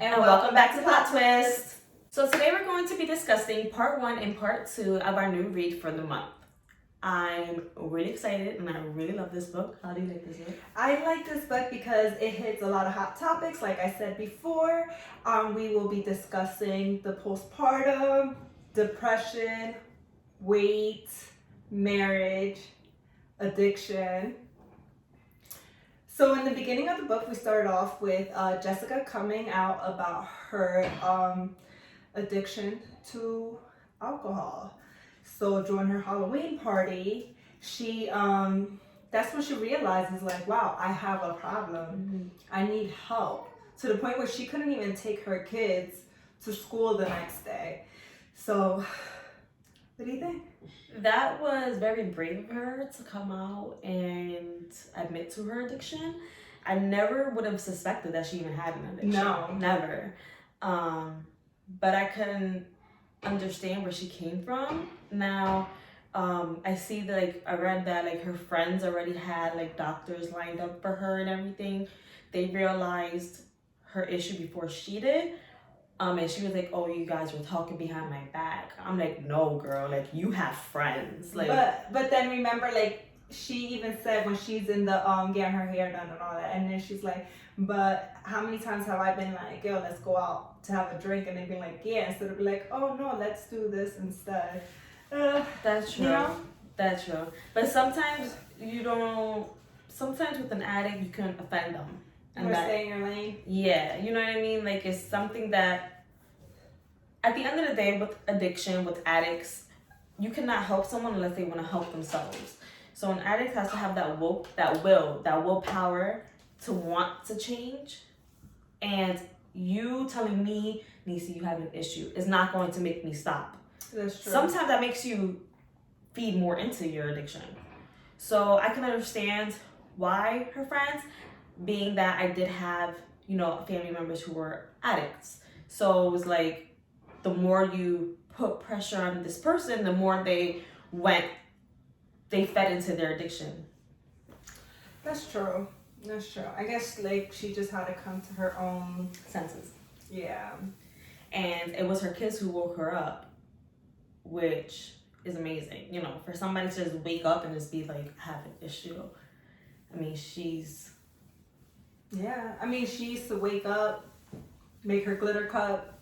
And welcome back to Plot Twist. So today we're going to be discussing part 1 and part 2 of our new read for the month. I'm really excited and I really love this book. How do you like this book? I like this book because it hits a lot of hot topics. Like I said before, we will be discussing the postpartum, depression, weight, marriage, addiction. So in the beginning of the book, we started off with Jessica coming out about her addiction to alcohol. So during her Halloween party, she that's when she realizes, like, wow, I have a problem. Mm-hmm. I need help. To the point where she couldn't even take her kids to school the next day. So what do you think? That was very brave of her to come out and admit to her addiction. I never would have suspected that she even had an addiction. No. Never. But I couldn't understand where she came from. Now, I see that, like, I read that, like, her friends already had, like, doctors lined up for her and everything. They realized her issue before she did. And she was like, "Oh, you guys were talking behind my back." I'm like, "No, girl. Like, you have friends." Like, but then remember, like, she even said when she's in the getting her hair done and all that, and then she's like, "But how many times have I been like, yo, let's go out to have a drink?" And they've been like, "Yeah," instead of be like, "Oh no, let's do this instead." That's true. You know? That's true. But sometimes you don't. Sometimes with an addict, you can offend them. Or stay in your lane. Yeah, you know what I mean? Like, it's something that, at the end of the day, with addiction, with addicts, you cannot help someone unless they want to help themselves. So an addict has to have that willpower to want to change. And you telling me, Nisi, you have an issue, is not going to make me stop. That's true. Sometimes that makes you feed more into your addiction. So I can understand why her friends, being that I did have, family members who were addicts. So it was like, the more you put pressure on this person, the more they fed into their addiction. That's true. That's true. I guess, like, she just had to come to her own senses. Yeah. And it was her kids who woke her up, which is amazing. For somebody to just wake up and just be like, I have an issue. I mean, Yeah, I mean, she used to wake up, make her glitter cup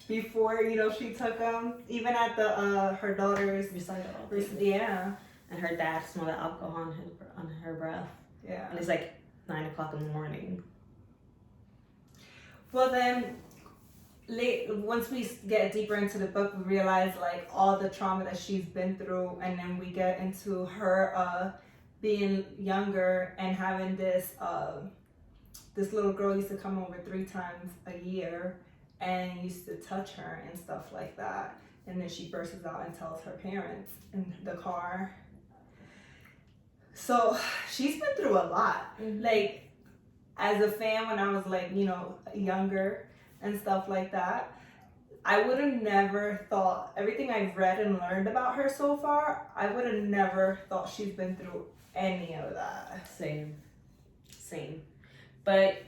before, she took them, even at the her daughter's recital. Yeah. And her dad smelled the alcohol on her breath. Yeah. And it's like 9 o'clock in the morning. Well, then, once we get deeper into the book, we realize, like, all the trauma that she's been through, and then we get into her being younger and having this little girl used to come over 3 times a year and used to touch her and stuff like that. And then she bursts out and tells her parents in the car. So she's been through a lot. Mm-hmm. Like, as a fan, when I was, like, younger and stuff like that, I would have never thought, everything I've read and learned about her so far, I would have never thought she's been through any of that. Same. But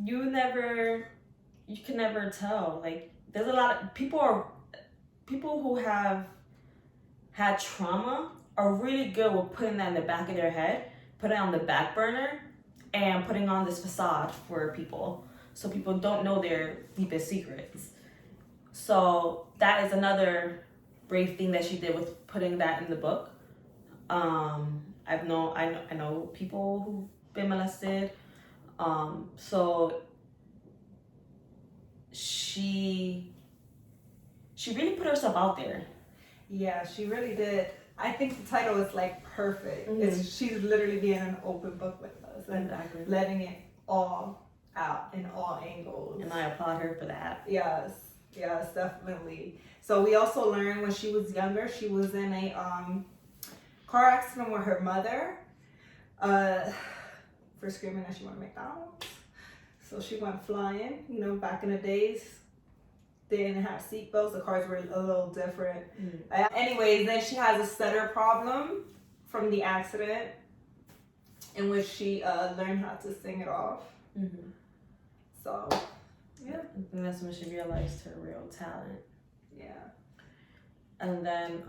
you can never tell. Like, there's a lot of people who have had trauma are really good with putting that in the back of their head, putting it on the back burner, and putting on this facade for people, so people don't know their deepest secrets. So that is another brave thing that she did with putting that in the book. I know people who've been molested. So she really put herself out there. Yeah, she really did. I think the title is, like, perfect. Mm-hmm. She's literally being an open book with us and Exactly. letting it all out in all angles. And I applaud her for that. Yes, definitely. So we also learned when she was younger, she was in a car accident with her mother for screaming that she wanted McDonald's. So she went flying. Back in the days, they didn't have seatbelts. The cars were a little different. Anyways, then she has a stutter problem from the accident, in which she learned how to sing it off. Mm-hmm. So Yeah. I think that's when she realized her real talent. Yeah. And then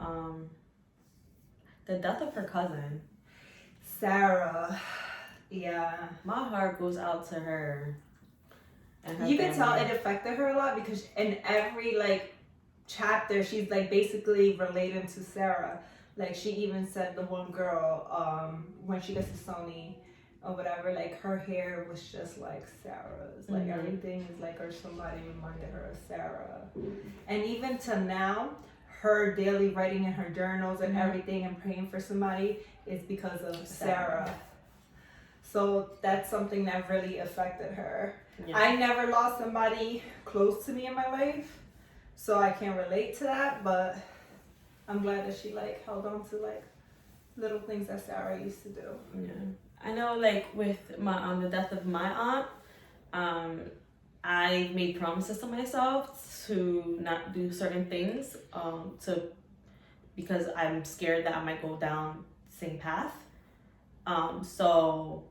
the death of her cousin. Sarah. Yeah. My heart goes out to her. And her You can tell family. it affected her a lot because in every like chapter she's like basically related to Sarah. Like she even said the one girl, when she gets to Sony or whatever, like her hair was just like Sarah's. Like everything is like, or somebody reminded her of Sarah. And even to now, her daily writing in her journals and everything and praying for somebody is because of Sarah. So that's something that really affected her. Yeah. I never lost somebody close to me in my life, so I can't relate to that, but I'm glad that she like held on to like little things that Sarah used to do. Yeah. I know, like with my the death of my aunt, I made promises to myself to not do certain things, because I'm scared that I might go down the same path. So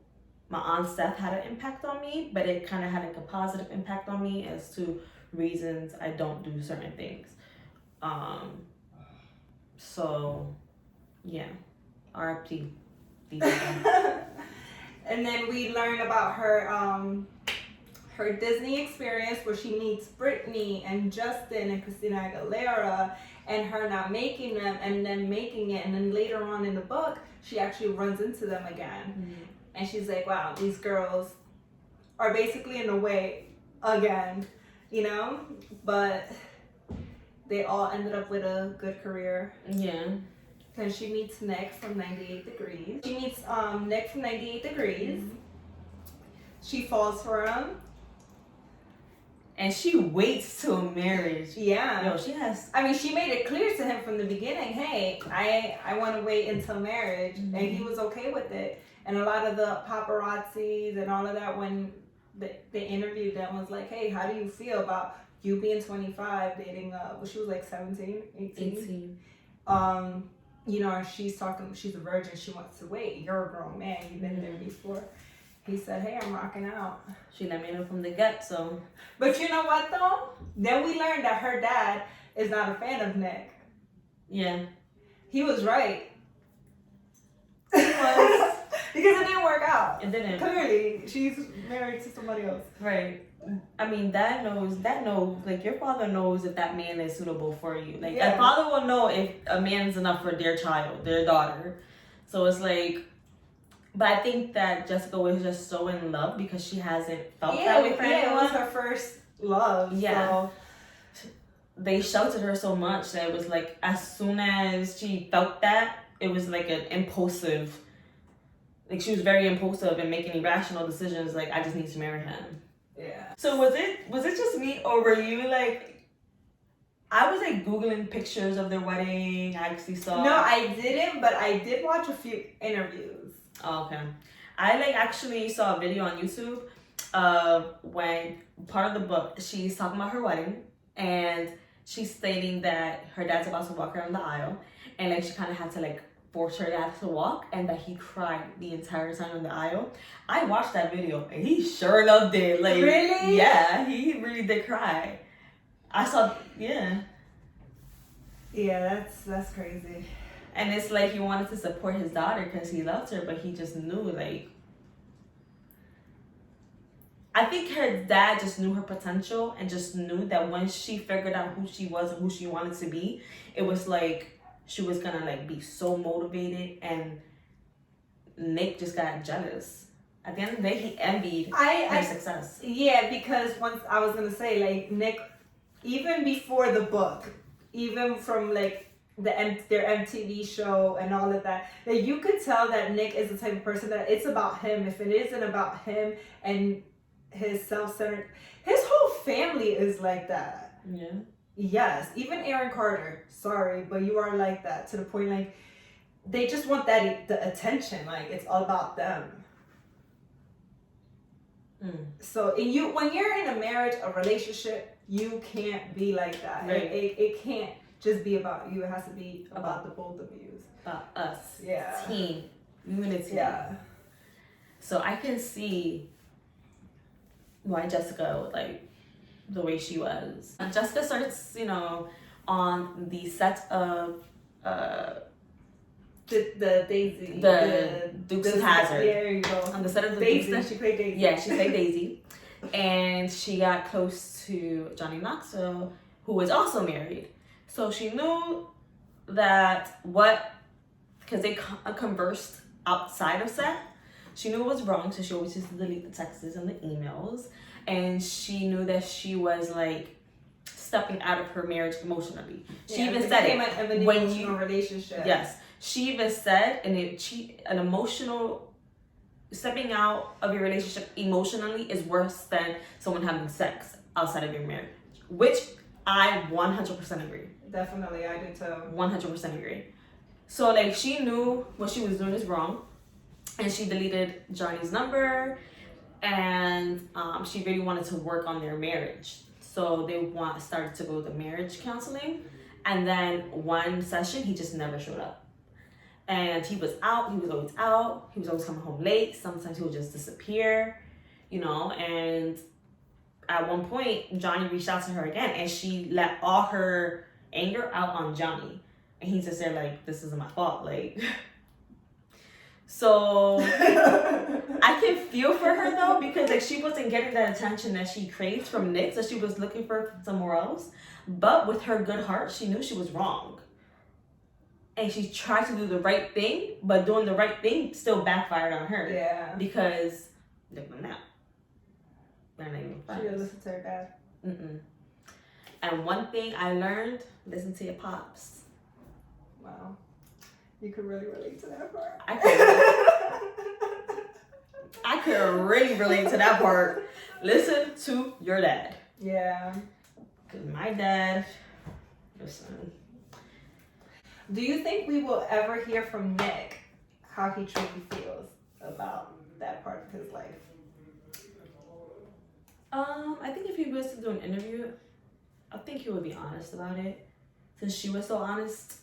my aunt's death had an impact on me, but it kind of had like a positive impact on me as to reasons I don't do certain things. So yeah, RIP. And then we learn about her her Disney experience where she meets Britney and Justin and Christina Aguilera, and her not making them and then making it, and then later on in the book she actually runs into them again. And she's like, wow, these girls are basically in a way again, you know, but they all ended up with a good career. Yeah. Then she meets Nick from 98 Degrees. She meets Nick from 98 Degrees. She falls for him. And she waits till marriage. Yeah. Yo, she has... I mean, she made it clear to him from the beginning, hey, I want to wait until marriage. And he was okay with it. And a lot of the paparazzis and all of that, when they interviewed them, was like, hey, how do you feel about you being 25, dating, she was like 17, 18? You know, she's a virgin, she wants to wait. You're a grown man, you've been there before. He said, hey, I'm rocking out. She let me know from the get, so. But you know what, though? Then we learned that her dad is not a fan of Nick. Yeah. He was right. He was. Because it didn't work out. It didn't. Clearly, she's married to somebody else. Right. I mean, dad knows, like your father knows if that man is suitable for you. Like, a father will know if a man is enough for their child, their daughter. So it's like, but I think that Jessica was just so in love because she hasn't felt that way for anyone. Yeah, it was her first love. Yeah. So. They sheltered her so much that it was like, as soon as she felt that, it was like an impulsive, like she was very impulsive and making irrational decisions. Like, I just need to marry him. Yeah. So was it just me, or were you like, I was like Googling pictures of their wedding. I actually saw. No, I didn't, but I did watch a few interviews. Oh, okay. I like actually saw a video on YouTube of when part of the book, she's talking about her wedding and she's stating that her dad's about to walk her in the aisle, and like she kind of had to like force her dad to walk, and that he cried the entire time in the aisle. I watched that video and he sure enough did. Like, really? Yeah, he really did cry. I saw, yeah. Yeah, that's crazy. And it's like he wanted to support his daughter because he loved her, but he just knew, like, I think her dad just knew her potential and just knew that when she figured out who she was and who she wanted to be, it was like she was gonna like be so motivated, and Nick just got jealous. At the end of the day, he envied her success. Yeah, because once I was gonna say, like, Nick, even before the book, even from like their MTV show and all of that, that you could tell that Nick is the type of person that it's about him. If it isn't about him and his self-centered, his whole family is like that. Yeah. Yes, even Aaron Carter. Sorry, but you are like that to the point like they just want the attention. Like it's all about them. So when you're in a marriage, a relationship, you can't be like that. Right. It can't just be about you. It has to be about the both of you. About us. Yeah. Team. Unity. Yeah. So I can see why Jessica would like the way she was. And Jessica starts, on the set of the Daisy. The Dukes of Hazzard. Yeah, there you go. On the set of the Daisy. Dukes. She played Daisy. Yeah, she played Daisy. And she got close to Johnny Knoxville, who was also married. So she knew that because they conversed outside of set, she knew it was wrong, so she always used to delete the texts and the emails. And she knew that she was like stepping out of her marriage emotionally. She even said it an emotional relationship. Yes, she even said an emotional stepping out of your relationship emotionally is worse than someone having sex outside of your marriage, which I 100% agree. Definitely, I do too. 100% agree. So like she knew what she was doing is wrong, and she deleted Johnny's number, and she really wanted to work on their marriage. So they started to go to marriage counseling, and then one session he just never showed up. And he was out, he was always out, he was always coming home late, sometimes he would just disappear, and at one point, Johnny reached out to her again, and she let all her anger out on Johnny. And he's just there like, this isn't my fault, like. So, I can feel for her though, because like she wasn't getting that attention that she craved from Nick, so she was looking for somewhere else. But with her good heart, she knew she was wrong. And she tried to do the right thing, but doing the right thing still backfired on her. Yeah. Because look at now. They're not even friends. She didn't listen to her dad. And one thing I learned, listen to your pops. Wow. You could really relate to that part. I could really relate to that part. Listen to your dad. Yeah. Because my dad, listen. Do you think we will ever hear from Nick how he truly feels about that part of his life? I think if he was to do an interview, I think he would be honest about it. Since she was so honest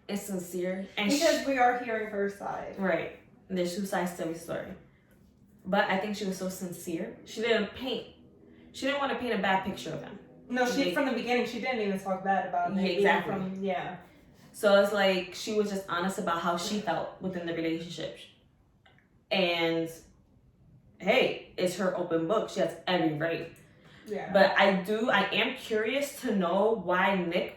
and sincere. And because we are hearing her side. Right. And there's two sides to every story. But I think she was so sincere. She didn't want to paint a bad picture of him. No, from the beginning, she didn't even talk bad about him. Yeah, exactly. Yeah. So it's like she was just honest about how she felt within the relationship. And hey, it's her open book. She has every right. Yeah. But I am curious to know why Nick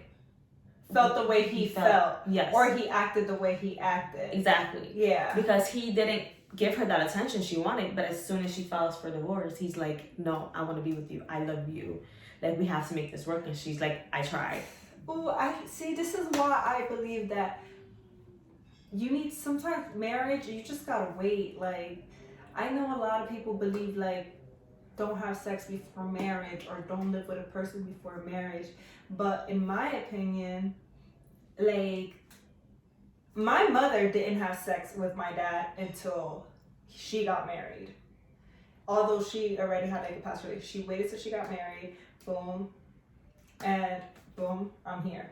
felt the way he felt. Yes. Or he acted the way he acted. Exactly. Yeah. Because he didn't give her that attention she wanted, but as soon as she files for divorce, he's like, no, I want to be with you. I love you. Like, we have to make this work. And she's like, I tried. Oh, I see. This is why I believe that you need sometimes marriage. You just gotta wait. Like, I know a lot of people believe like don't have sex before marriage or don't live with a person before marriage. But in my opinion, like my mother didn't have sex with my dad until she got married. Although she already had like a past relationship, she waited till she got married. Boom, and boom, I'm here.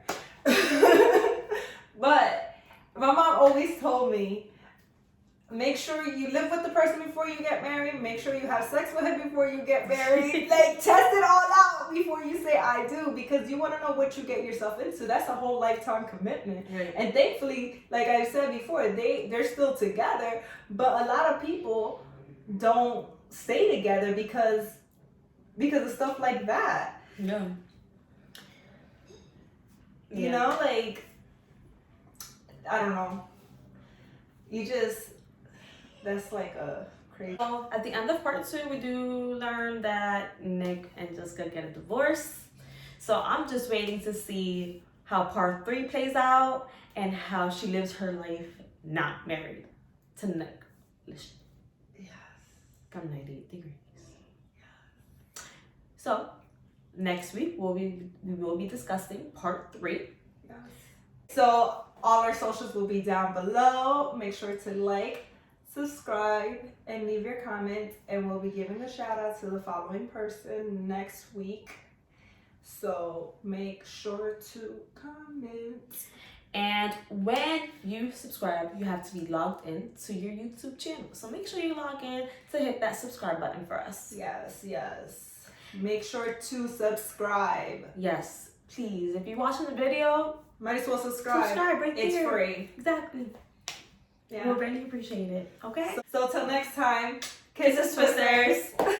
But my mom always told me, make sure you live with the person before you get married. Make sure you have sex with him before you get married. Like, test it all out before you say I do, because you want to know what you get yourself into. That's a whole lifetime commitment. Right. And thankfully, like I said before, they're still together. But a lot of people don't stay together because of stuff like that. Yeah. You know, like, I don't know. That's like a crazy. So at the end of part 2, we do learn that Nick and Jessica get a divorce. So I'm just waiting to see how part 3 plays out and how she lives her life not married to Nick. Yes. From 98 degrees. Yes. So next week we will be discussing part 3. Yes. So all our socials will be down below. Make sure to like, subscribe, and leave your comments, and we'll be giving a shout out to the following person next week. So make sure to comment. And when you subscribe, you have to be logged in to your YouTube channel. So make sure you log in to hit that subscribe button for us. Yes. Make sure to subscribe. Yes, please. If you're watching the video, might as well subscribe. Subscribe right there. It's free. Exactly. Yeah. We'll really appreciate it. Okay? So till next time, Kisses, twisters.